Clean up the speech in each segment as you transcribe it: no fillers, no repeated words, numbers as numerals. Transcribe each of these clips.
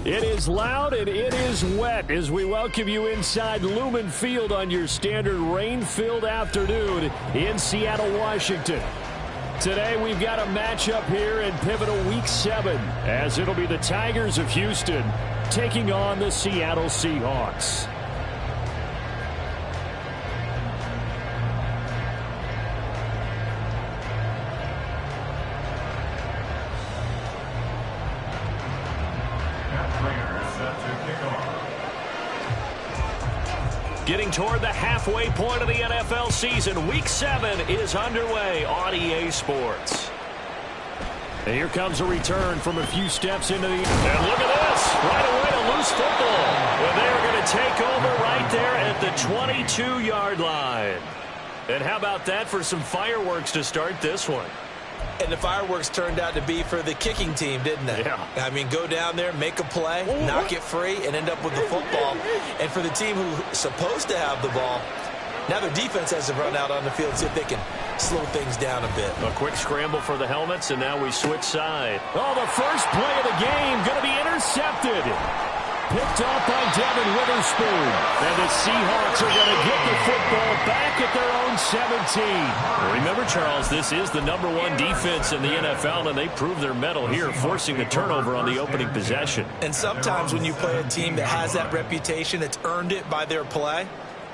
It is loud and it is wet as we welcome you inside Lumen Field on your standard rain-filled afternoon in Seattle, Washington. Today we've got a matchup here in pivotal Week 7 as it'll be the Tigers of Houston taking on the Seattle Seahawks. Getting toward the halfway point of the NFL season, Week 7 is underway on EA Sports. And here comes a return from a few steps into the... And look at this! Right away, a loose football. And they're going to take over right there at the 22-yard line. And how about that for some fireworks to start this one? And the fireworks turned out to be for the kicking team, didn't they? Yeah. I mean, go down there, make a play, knock it free, and end up with the football. And for the team who's supposed to have the ball, now their defense has to run out on the field, see if they can slow things down a bit. A quick scramble for the helmets, and now we switch side. Oh, the first play of the game going to be intercepted. Picked off by Devin Witherspoon. And the Seahawks are going to get the football back at their own 17. Remember, Charles, this is the #1 defense in the NFL, and they prove their mettle here, forcing the turnover on the opening possession. And sometimes when you play a team that has that reputation, that's earned it by their play,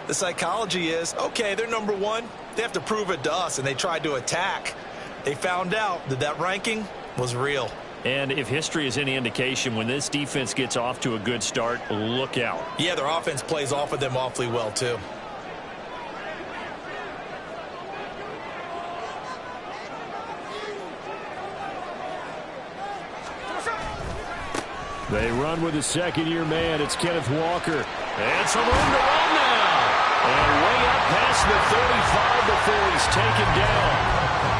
the psychology is, okay, they're #1. They have to prove it to us, and they tried to attack. They found out that that ranking was real. And if history is any indication, when this defense gets off to a good start, look out. Yeah, their offense plays off of them awfully well, too. They run with a second-year man. It's Kenneth Walker. And some room to run now. And way up past the 35 before he's taken down.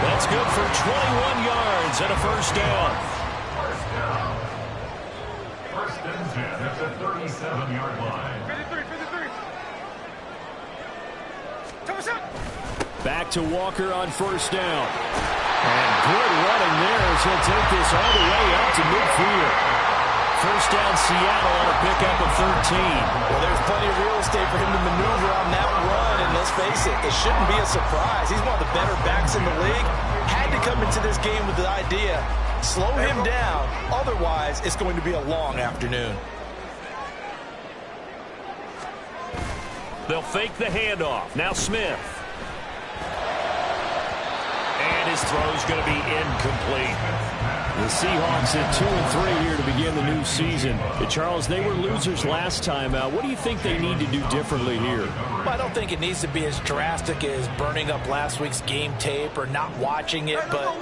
That's good for 21 yards and a first down. First and 10 at the 37-yard line. 53. Back to Walker on first down. And good running there as he'll take this all the way up to midfield. First down Seattle on a pickup of 13. Well, there's plenty of real estate for him to maneuver on that run, and let's face it, it shouldn't be a surprise. He's one of the better backs in the league. Had to come into this game with the idea, slow him down, otherwise it's going to be a long afternoon. They'll fake the handoff. Now Smith. And his throw's going to be incomplete. The Seahawks at 2-3 here to begin the new season. Charles, they were losers last time out. What do you think they need to do differently here? Well, I don't think it needs to be as drastic as burning up last week's game tape or not watching it, but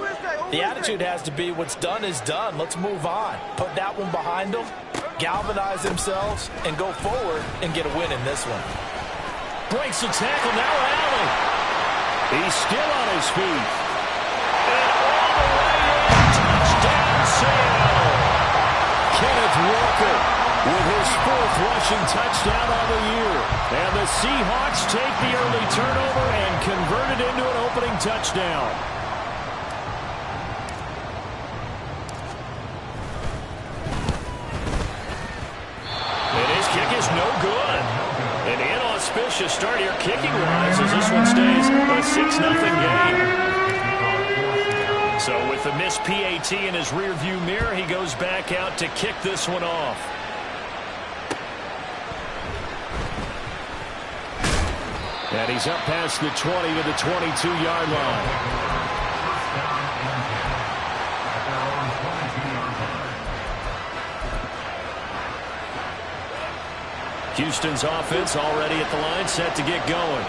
the attitude has to be what's done is done. Let's move on. Put that one behind them, galvanize themselves, and go forward and get a win in this one. Breaks the tackle, now Allen. He's still on his feet. And all the way in, touchdown Seattle. Kenneth Walker with his 4th rushing touchdown on the year. And the Seahawks take the early turnover and convert it into an opening touchdown. And his kick is no good. An inauspicious start here kicking-wise as this one stays a 6-0 game. So with the missed PAT in his rearview mirror, he goes back out to kick this one off. And he's up past the 20 to the 22-yard line. Houston's offense already at the line, set to get going.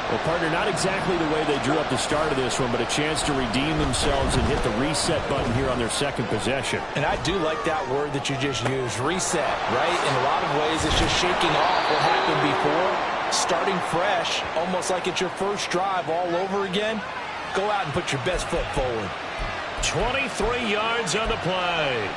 Well, partner, not exactly the way they drew up the start of this one, but a chance to redeem themselves and hit the reset button here on their second possession. And I do like that word that you just used, reset, right? In a lot of ways, it's just shaking off what happened before, starting fresh, almost like it's your first drive all over again. Go out and put your best foot forward. 23 yards on the play.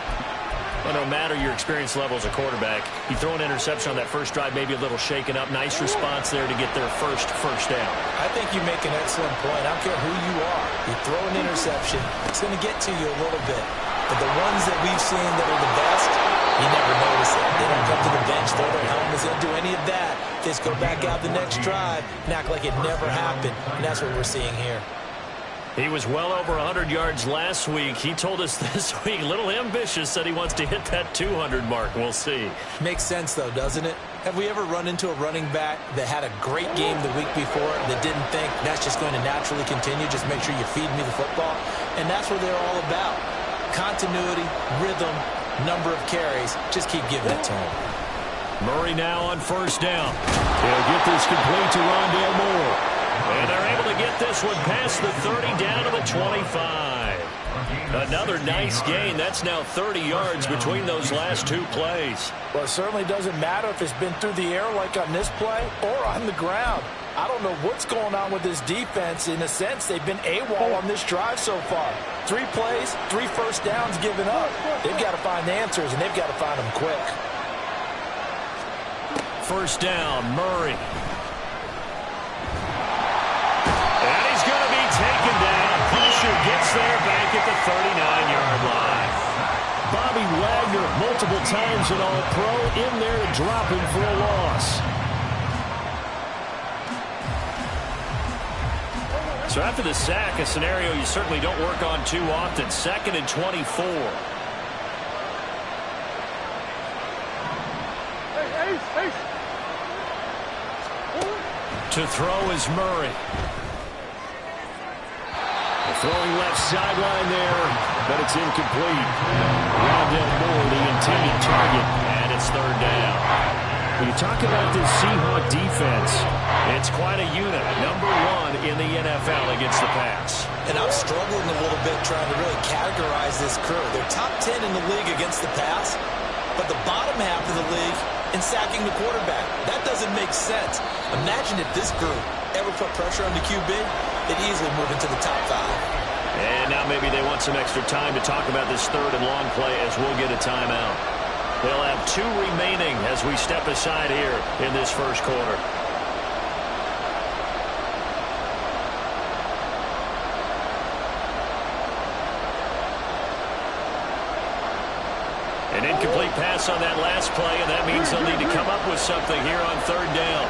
Well, no matter your experience level as a quarterback, you throw an interception on that first drive, maybe a little shaken up. Nice response there to get their first down. I think you make an excellent point. I don't care who you are. You throw an interception, it's going to get to you a little bit. But the ones that we've seen that are the best, you never notice it. They don't come to the bench, throw their helmets in, do any of that. They just go back out the next drive and act like it never happened. And that's what we're seeing here. He was well over 100 yards last week. He told us this week, a little ambitious, said he wants to hit that 200 mark. We'll see. Makes sense, though, doesn't it? Have we ever run into a running back that had a great game the week before that didn't think that's just going to naturally continue? Just make sure you feed me the football. And that's what they're all about. Continuity, rhythm, number of carries. Just keep giving it to him. Murray now on first down. He'll get this complete to Rondale Moore. And they're able to get this one past the 30 down to the 25. Another nice gain. That's now 30 yards between those last two plays. Well, it certainly doesn't matter if it's been through the air like on this play or on the ground. I don't know what's going on with this defense. In a sense, they've been AWOL on this drive so far. 3 plays, 3 first downs given up. They've got to find answers, and they've got to find them quick. First down, Murray. Taken down. Pressure gets there back at the 39-yard line. Bobby Wagner, multiple times an All-Pro, in there to drop him for a loss. So after the sack, a scenario you certainly don't work on too often. 2nd and 24. To throw is Murray. Throwing left sideline there, but it's incomplete. Rondale Moore, the intended target, and it's 3rd down. When you talk about this Seahawk defense, it's quite a unit. Number 1 in the NFL against the pass. And I'm struggling a little bit trying to really categorize this crew. They're top 10 in the league against the pass, but the bottom half of the league in sacking the quarterback. That doesn't make sense. Imagine if this group ever put pressure on the QB, they'd easily move into the top 5. And now maybe they want some extra time to talk about this 3rd and long play as we'll get a timeout. They'll have 2 remaining as we step aside here in this first quarter. An incomplete pass on that last play, and that means they'll need to come up with something here on 3rd down.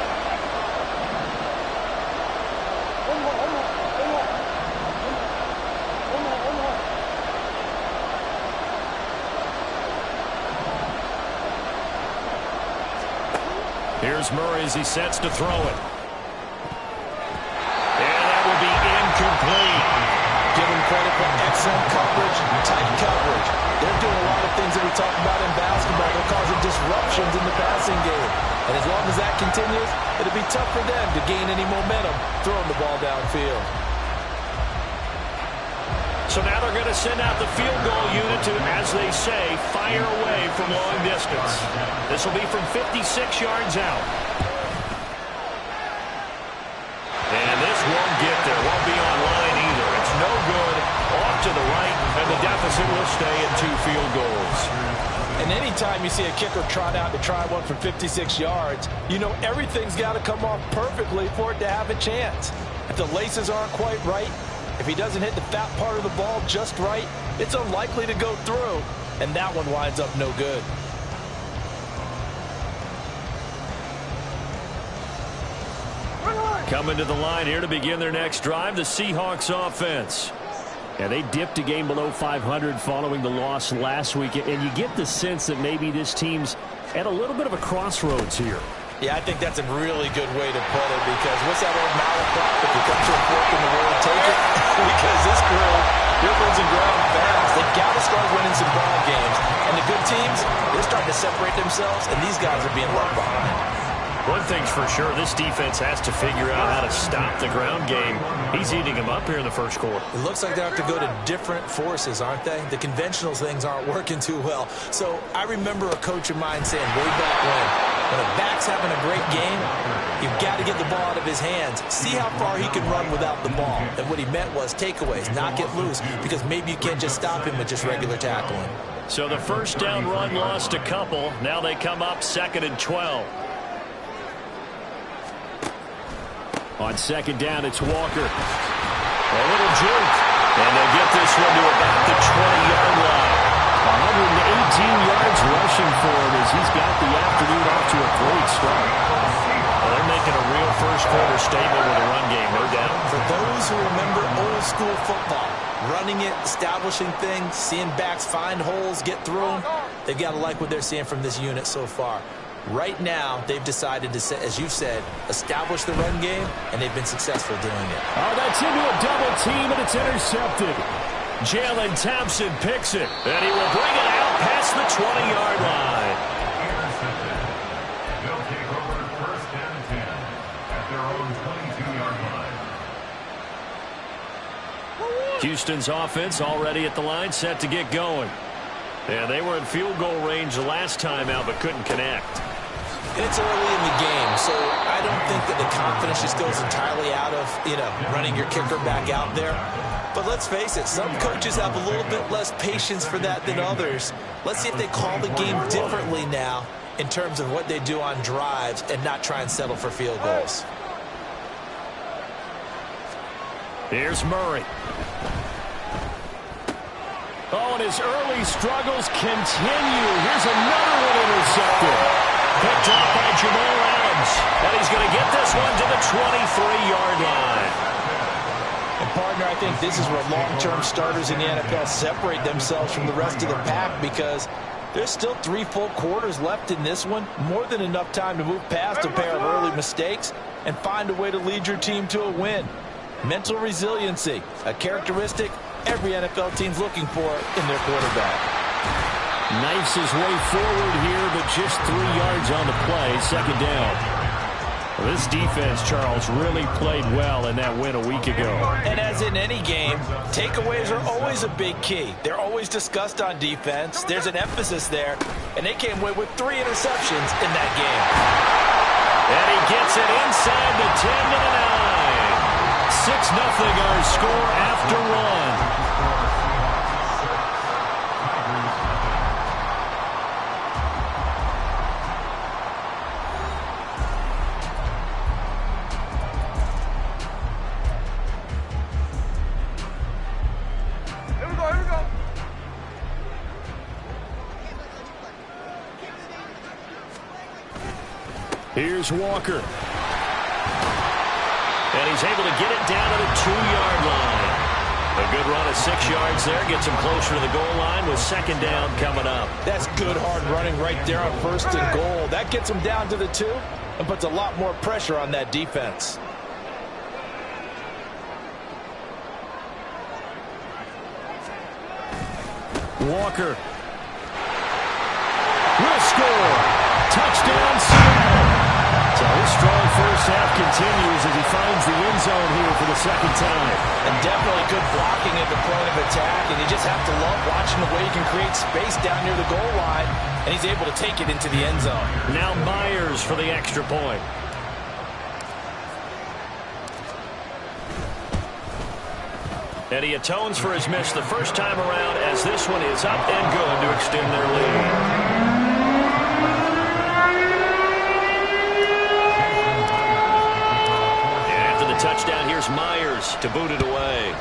Here's Murray as he sets to throw it. And that will be incomplete. Give him credit for excellent coverage, tight coverage. They're doing a lot of things that we talk about in basketball. They're causing disruptions in the passing game. And as long as that continues, it'll be tough for them to gain any momentum throwing the ball downfield. So now they're going to send out the field goal unit to, as they say, fire away from long distance. This will be from 56 yards out. And this won't get there. Won't be on line either. It's no good. Off to the right, and the deficit will stay at 2 field goals. And anytime you see a kicker trot out to try one from 56 yards, you know everything's got to come off perfectly for it to have a chance. If the laces aren't quite right, if he doesn't hit the fat part of the ball just right, it's unlikely to go through, and that one winds up no good. Coming to the line here to begin their next drive, the Seahawks offense. And they dipped a game below 500 following the loss last week, and you get the sense that maybe this team's at a little bit of a crossroads here. Yeah, I think that's a really good way to put it, because what's that old malaprop? If you come to a fork in the road, take it. Because this crew, difference in ground fast. They've got to start winning some ball games. And the good teams, they're starting to separate themselves, and these guys are being left behind. One thing's for sure, this defense has to figure out how to stop the ground game. He's eating them up here in the first quarter. It looks like they have to go to different forces, aren't they? The conventional things aren't working too well. So I remember a coach of mine saying way back when a back's having a great game, you've got to get the ball out of his hands. See how far he can run without the ball. And what he meant was takeaways, not get loose, because maybe you can't just stop him with just regular tackling. So the first down run lost a couple. Now they come up 2nd and 12. On 2nd down, it's Walker. A little juke. And they'll get this one to about the 20-yard line. 118 yards rushing for him as he's got the afternoon off to a great start. Well, they're making a real first-quarter statement with a run game, no doubt. For those who remember old-school football, running it, establishing things, seeing backs find holes, get through them, they've got to like what they're seeing from this unit so far. Right now, they've decided to, as you said, establish the run game, and they've been successful doing it. Oh, that's into a double team, and it's intercepted. Jalen Thompson picks it, and he will bring it out past the 20-yard line. Intercepted. They'll take over 1st and 10 at their own 22-yard line. Houston's offense already at the line, set to get going. Yeah, they were in field goal range the last time out, but couldn't connect. It's early in the game, so I don't think that the confidence just goes entirely out of, running your kicker back out there. But let's face it, some coaches have a little bit less patience for that than others. Let's see if they call the game differently now in terms of what they do on drives and not try and settle for field goals. Here's Murray. Oh, and his early struggles continue. Here's another one intercepted. Picked up by Jamal Adams. And he's going to get this one to the 23-yard line. And, partner, I think this is where long-term starters in the NFL separate themselves from the rest of the pack, because there's still 3 full quarters left in this one. More than enough time to move past a pair of early mistakes and find a way to lead your team to a win. Mental resiliency, a characteristic every NFL team's looking for in their quarterback. Knifes his way forward here, but just 3 yards on the play. 2nd down. Well, this defense, Charles, really played well in that win a week ago. And as in any game, takeaways are always a big key. They're always discussed on defense. There's an emphasis there, and they came away with 3 interceptions in that game. And he gets it inside the 10 to the 9. 6-0 our score after 1. Here's Walker. And he's able to get it down to the 2-yard line. A good run of 6 yards there. Gets him closer to the goal line with 2nd down coming up. That's good hard running right there on 1st and goal. That gets him down to the 2 and puts a lot more pressure on that defense. Walker will score. Touchdown, Seattle. So his strong first half continues as he finds the end zone here for the 2nd time. And definitely good blocking at the point of attack, and you just have to love watching the way he can create space down near the goal line, and he's able to take it into the end zone. Now Myers for the extra point. And he atones for his miss the first time around, as this one is up and good to extend their lead. Touchdown, here's Myers to boot it away.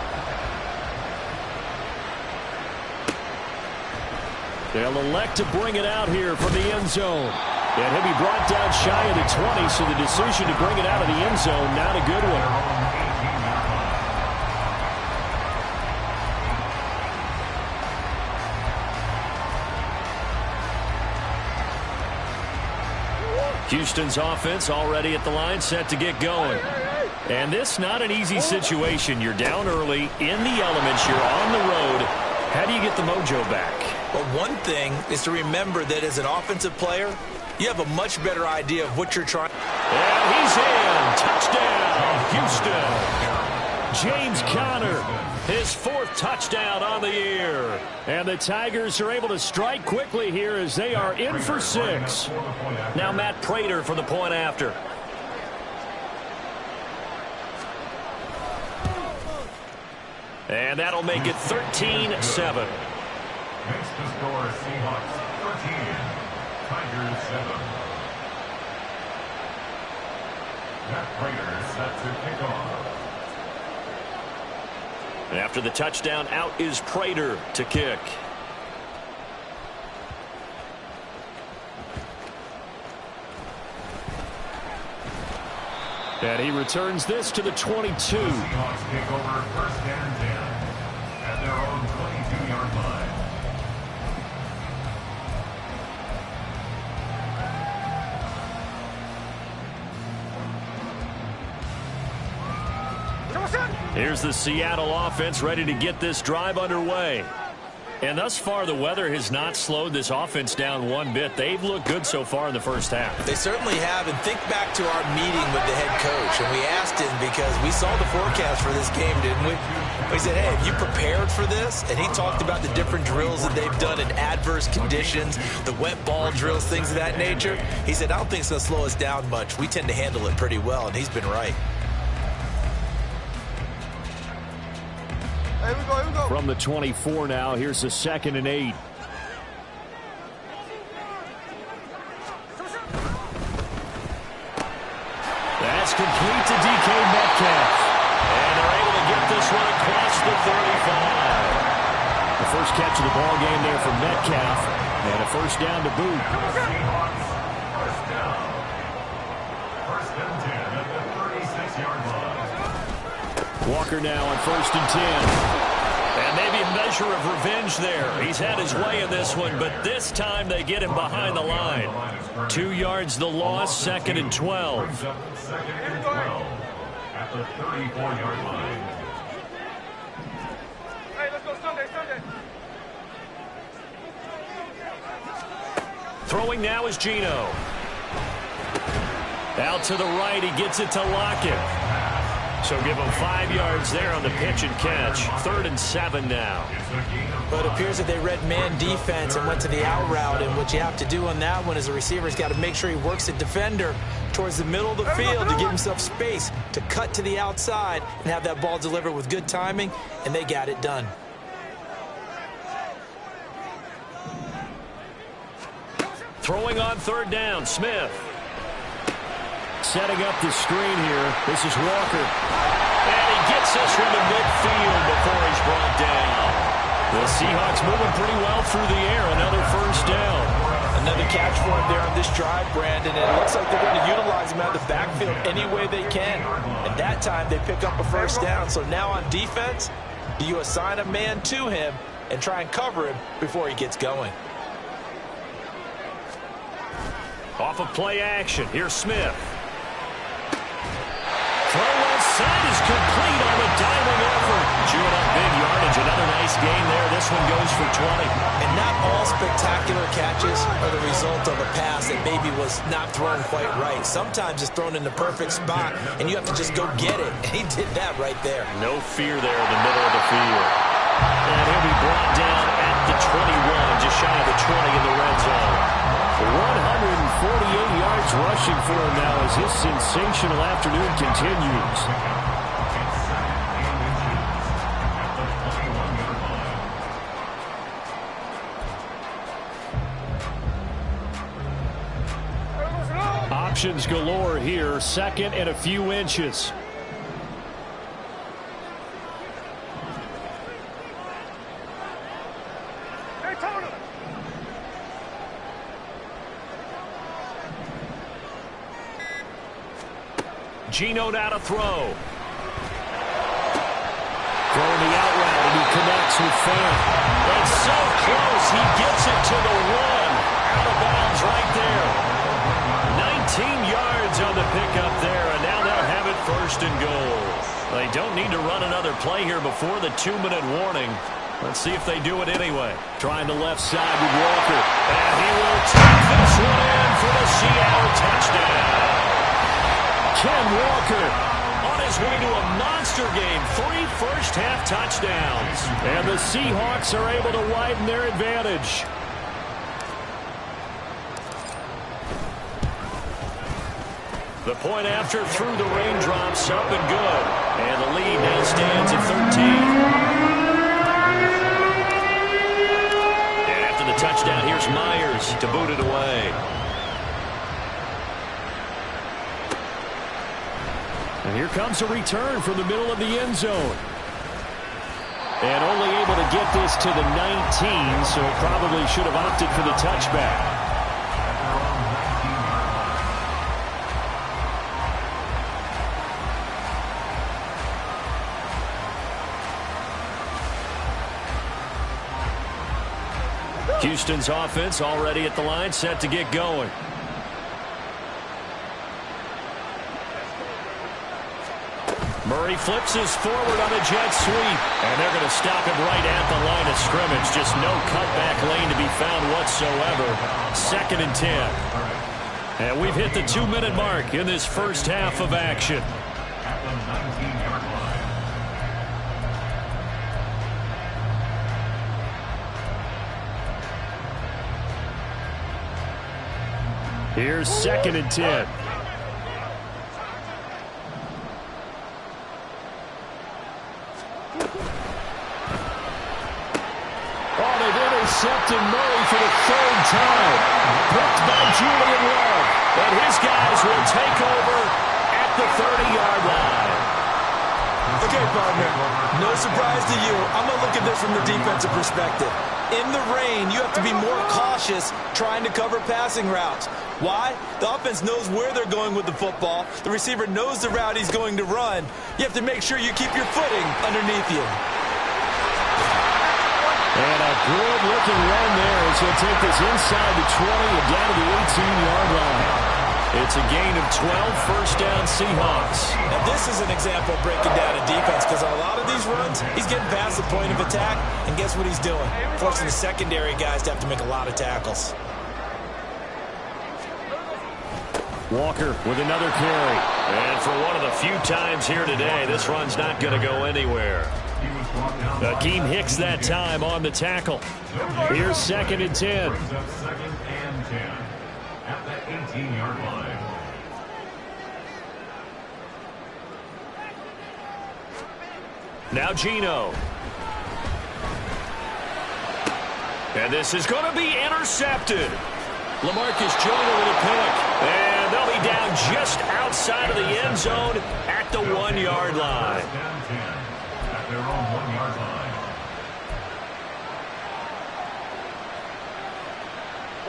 They'll elect to bring it out here from the end zone. And he'll be brought down shy of the 20, so the decision to bring it out of the end zone, not a good one. Houston's offense already at the line, set to get going. And this not an easy situation. You're down early in the elements. You're on the road. How do you get the mojo back? Well, one thing is to remember that as an offensive player, you have a much better idea of what you're trying. And he's in. Touchdown, Houston. James Conner, his 4th touchdown on the year. And the Tigers are able to strike quickly here as they are in for 6. Now Matt Prater for the point after. And that'll make it 13-7. Makes the score Seahawks 13, Tigers 7. Matt Prater set to kick off. After the touchdown, out is Prater to kick. And he returns this to the 22. Seahawks take over 1st and 10 at their own 22-yard line. Here's the Seattle offense ready to get this drive underway. And thus far, the weather has not slowed this offense down one bit. They've looked good so far in the first half. They certainly have. And think back to our meeting with the head coach. And we asked him because we saw the forecast for this game, didn't we? We said, hey, have you prepared for this? And he talked about the different drills that they've done in adverse conditions, the wet ball drills, things of that nature. He said, I don't think it's going to slow us down much. We tend to handle it pretty well, and he's been right. Here we go. From the 24 now, here's a 2nd and 8. That's complete to DK Metcalf. And they're able to get this one across the 35. The first catch of the ball game there for Metcalf. And a 1st down to boot. Seahawks 1st down. 1st and 10 at the 36-yard line. Walker now on 1st and 10. And maybe a measure of revenge there. He's had his way in this one, but this time they get him behind the line. 2 yards the loss, 2nd and 12. 2nd and 12 at the 34-yard line. Hey, let's go Sunday. Throwing now is Geno. Out to the right, he gets it to Lockett. So give him 5 yards there on the pitch and catch. 3rd and 7 now. But it appears that they read man defense and went to the out route. And what you have to do on that one as a receiver's got to make sure he works the defender towards the middle of the field to give himself space to cut to the outside and have that ball delivered with good timing. And they got it done. Throwing on 3rd down, Smith. Setting up the screen here. This is Walker. And he gets this one to midfield before he's brought down. The Seahawks moving pretty well through the air. Another 1st down. Another catch for him there on this drive, Brandon. And it looks like they're going to utilize him out of the backfield any way they can. And that time they pick up a 1st down. So now on defense, do you assign a man to him and try and cover him before he gets going? Off of play action. Here's Smith. Throw outside is complete on the diving effort. Chewing up big yardage. Another nice gain there. This one goes for 20. And not all spectacular catches are the result of a pass that maybe was not thrown quite right. Sometimes it's thrown in the perfect spot, and you have to just go get it. And he did that right there. No fear there in the middle of the field. And he'll be brought down at the 21, just shy of the 20 in the red zone. 148 yards rushing for him now as his sensational afternoon continues. Options galore here. 2nd and a few inches. Geno now to throw. Throwing the out route, and he connects with Fan. It's so close, he gets it to the 1. Out of bounds right there. 19 yards on the pickup there, and now they'll have it 1st and goal. They don't need to run another play here before the 2-minute warning. Let's see if they do it anyway. Trying the left side with Walker. And he will take this one in for the Seattle touchdown. Ken Walker on his way to a monster game. 3 first-half touchdowns. And the Seahawks are able to widen their advantage. The point after through the raindrops, up and good. And the lead now stands at 13. And after the touchdown, here's Myers to boot it away. And here comes a return from the middle of the end zone. And only able to get this to the 19, so probably should have opted for the touchback. Houston's offense already at the line, set to get going. Murray flips his forward on a jet sweep. And they're going to stop him right at the line of scrimmage. Just no cutback lane to be found whatsoever. 2nd and 10. And we've hit the 2-minute mark in this first half of action. At the 19-yard line. Here's 2nd and 10. Oh, they've intercepted Murray for the 3rd time. Picked by Julian Love. And his guys will take over at the 30-yard line. Okay, partner, no surprise to you. I'm going to look at this from the defensive perspective. In the rain, you have to be more cautious trying to cover passing routes. Why? The offense knows where they're going with the football. The receiver knows the route he's going to run. You have to make sure you keep your footing underneath you. And a good-looking run there as he'll take this inside the 20 and down to the 18-yard line. It's a gain of 12, first down Seahawks. Now this is an example of breaking down a defense because on a lot of these runs, he's getting past the point of attack, and guess what he's doing? Forcing the secondary guys to have to make a lot of tackles. Walker with another carry. And for one of the few times here today, this run's not going to go anywhere. Akeem Hicks that time on the tackle. Here's 2nd and 10. 2nd and 10 at the 18-yard line. Now Geno. And this is going to be intercepted. LaMarcus Joyner with a pick. And they'll be down just outside of the end zone at the 1-yard line. First and 10 at their own 1-yard line.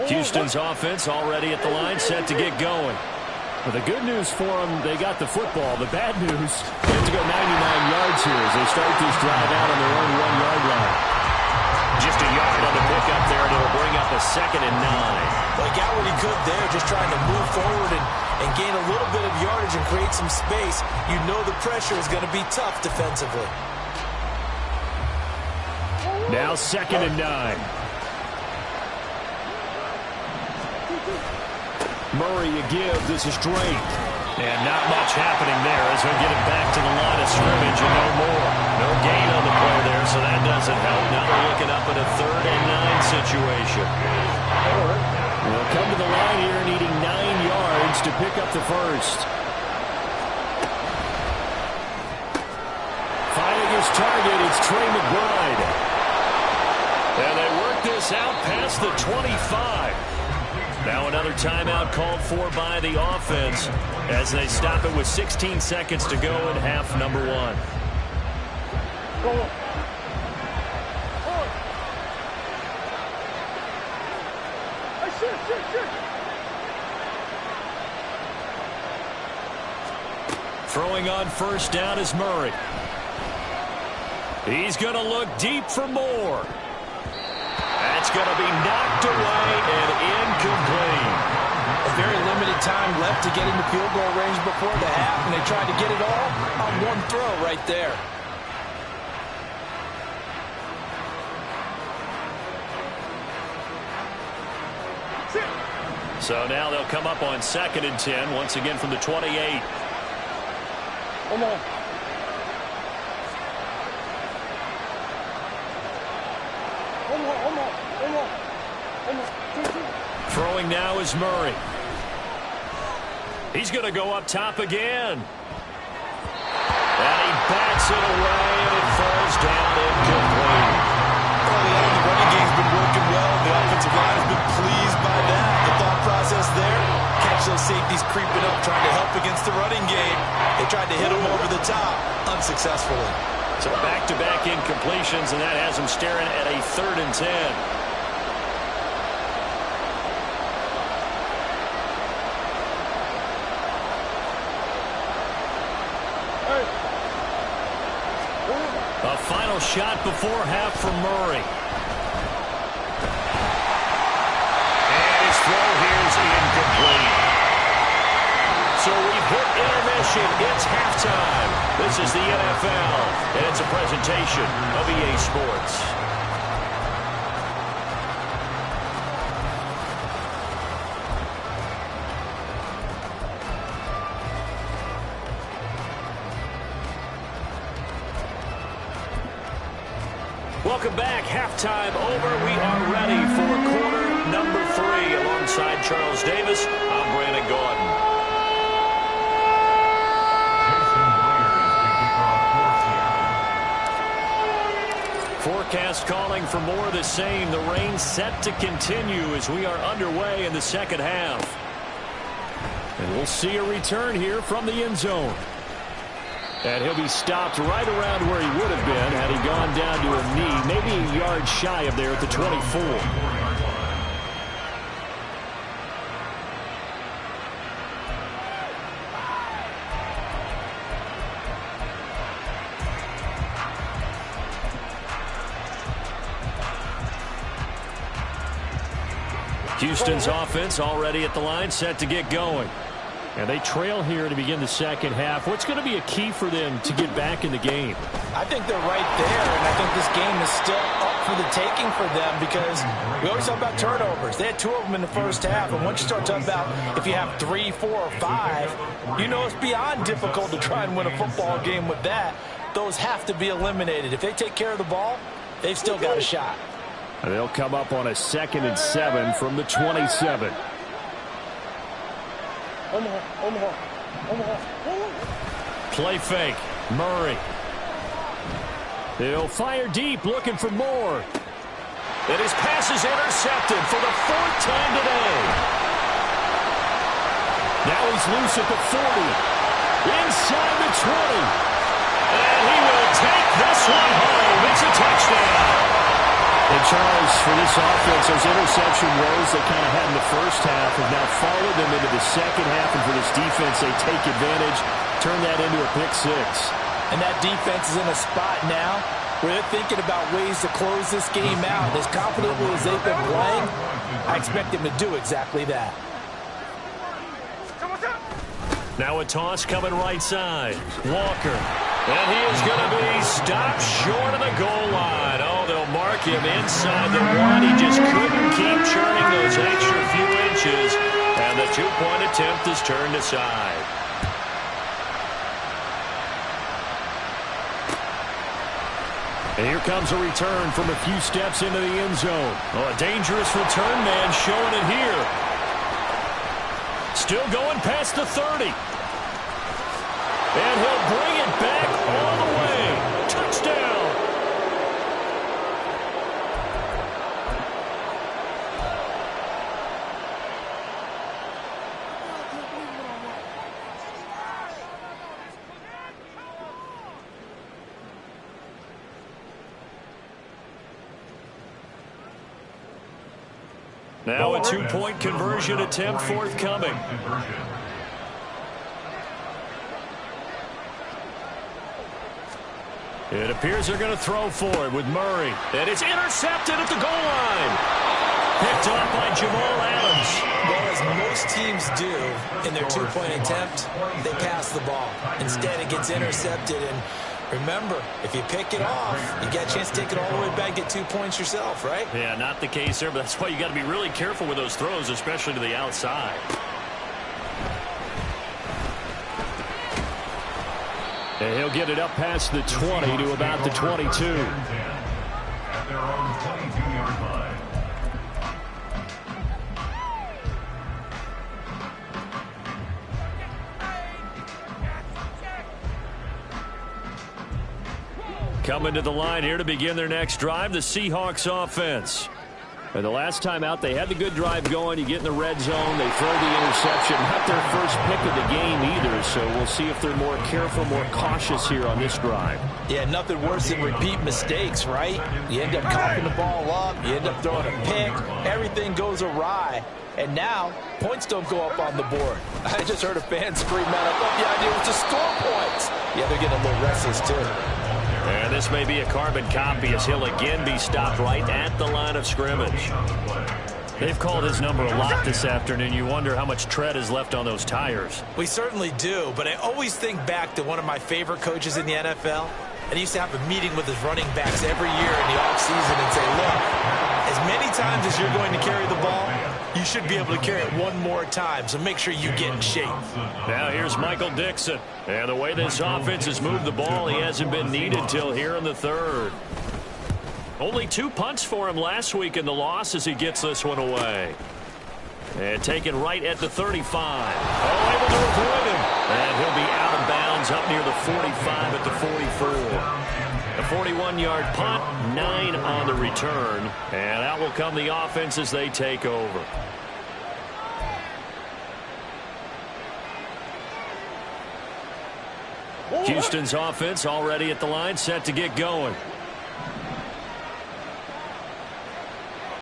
Houston's offense already at the line, set to get going. Well, the good news for them, they got the football. The bad news, they have to go 99 yards here as they start this drive out on their own 1-yard line. Just a yard on the pickup there, and it'll bring up a 2nd and 9. Well, he got what he could there, just trying to move forward and gain a little bit of yardage and create some space. You know the pressure is going to be tough defensively. Now 2nd and 9. Murray a give. This is Drake. And not much happening there as he'll get it back to the line of scrimmage and no more. No gain on the play there, so that doesn't help. Now they're looking up at a 3rd and 9 situation. They'll come to the line here needing 9 yards to pick up the first. Finding his target, it's Trey McBride. And they work this out past the 25. Now another timeout called for by the offense as they stop it with 16 seconds to go in half number 1. Throwing on first down is Murray. He's going to look deep for more. That's going to be knocked away and incomplete. A very limited time left to get into field goal range before the half, and they tried to get it all on one throw right there. So now they'll come up on 2nd and 10, once again from the 28. Come on. Throwing now is Murray. He's going to go up top again. And he bats it away, and it falls down incomplete. Early on, the running game's been working well. The offensive line has been pleased by that. The thought process there, catch those safeties creeping up, trying to help against the running game. They tried to hit them over the top, unsuccessfully. So back-to-back incompletions, and that has them staring at a 3rd and 10. A final shot before half from Murray. And his throw here is incomplete. So we've hit intermission. It's halftime. This is the NFL, and it's a presentation of EA Sports. Welcome back. Halftime over. We are ready for quarter number 3. Alongside Charles Davis, I'm Brandon Gordon. Forecast calling for more of the same. The rain set to continue as we are underway in the second half. And we'll see a return here from the end zone. And he'll be stopped right around where he would have been had he gone down to a knee, maybe a yard shy of there at the 24. Houston's offense already at the line, set to get going. And they trail here to begin the second half. What's going to be a key for them to get back in the game? I think they're right there, and I think this game is still up for the taking for them because we always talk about turnovers. They had 2 of them in the first half, and once you start talking about if you have 3, 4, or 5, you know it's beyond difficult to try and win a football game with that. Those have to be eliminated. If they take care of the ball, they've still got a shot. And they'll come up on a 2nd and 7 from the 27. Play fake. Murray. They'll fire deep, looking for more. And his pass is intercepted for the 4th time today. Now he's loose at the 40. Inside the 20. And he will take this one home. It's a touchdown. And Charles, for this offense, those interception woes they kind of had in the first half have now followed them into the second half. And for this defense, they take advantage, turn that into a pick 6. And that defense is in a spot now where they're thinking about ways to close this game out. As confidently as they've been playing, I expect them to do exactly that. Now a toss coming right side. Walker. And he is going to be stopped short of the goal line. Oh, they'll mark him inside the 1. He just couldn't keep churning those extra few inches. And the 2-point attempt is turned aside. And here comes a return from a few steps into the end zone. Oh, a dangerous return man showing it here. Still going past the 30. And he'll bring it back all the way. Touchdown. Now a 2-point conversion attempt forthcoming. It appears they're going to throw for it with Murray. And it's intercepted at the goal line. Picked up by Jamal Adams. Well, as most teams do in their 2-point attempt, they pass the ball. Instead, it gets intercepted. And Remember, if you pick it off, you get a chance to take it all the way back, get 2 points yourself, right? Yeah, not the case there, but that's why you got to be really careful with those throws, especially to the outside. And he'll get it up past the 20 to about the 22. At their own 22-yard line. Coming to the line here to begin their next drive, the Seahawks offense. And the last time out, they had the good drive going. You get in the red zone, they throw the interception. Not their first pick of the game either, so we'll see if they're more careful, more cautious here on this drive. Yeah, nothing worse than repeat mistakes, right? You end up cocking the ball up, you end up throwing a pick, everything goes awry. And now, points don't go up on the board. I just heard a fan scream out, I thought the idea was to score points. Yeah, they're getting a little restless, too. And this may be a carbon copy as he'll again be stopped right at the line of scrimmage. They've called his number a lot this afternoon. You wonder how much tread is left on those tires. We certainly do, but I always think back to one of my favorite coaches in the NFL. And he used to have a meeting with his running backs every year in the offseason and say, look, as many times as you're going to carry the ball, you should be able to carry it one more time, so make sure you get in shape. Now here's Michael Dixon. And the way this offense has moved the ball, he hasn't been needed till here in the third. Only 2 punts for him last week in the loss as he gets this one away. And taken right at the 35. Oh, able to avoid him. And he'll be out of bounds up near the 45 at the 44. A 41-yard punt, 9 on the return. And out will come the offense as they take over. Houston's offense already at the line, set to get going.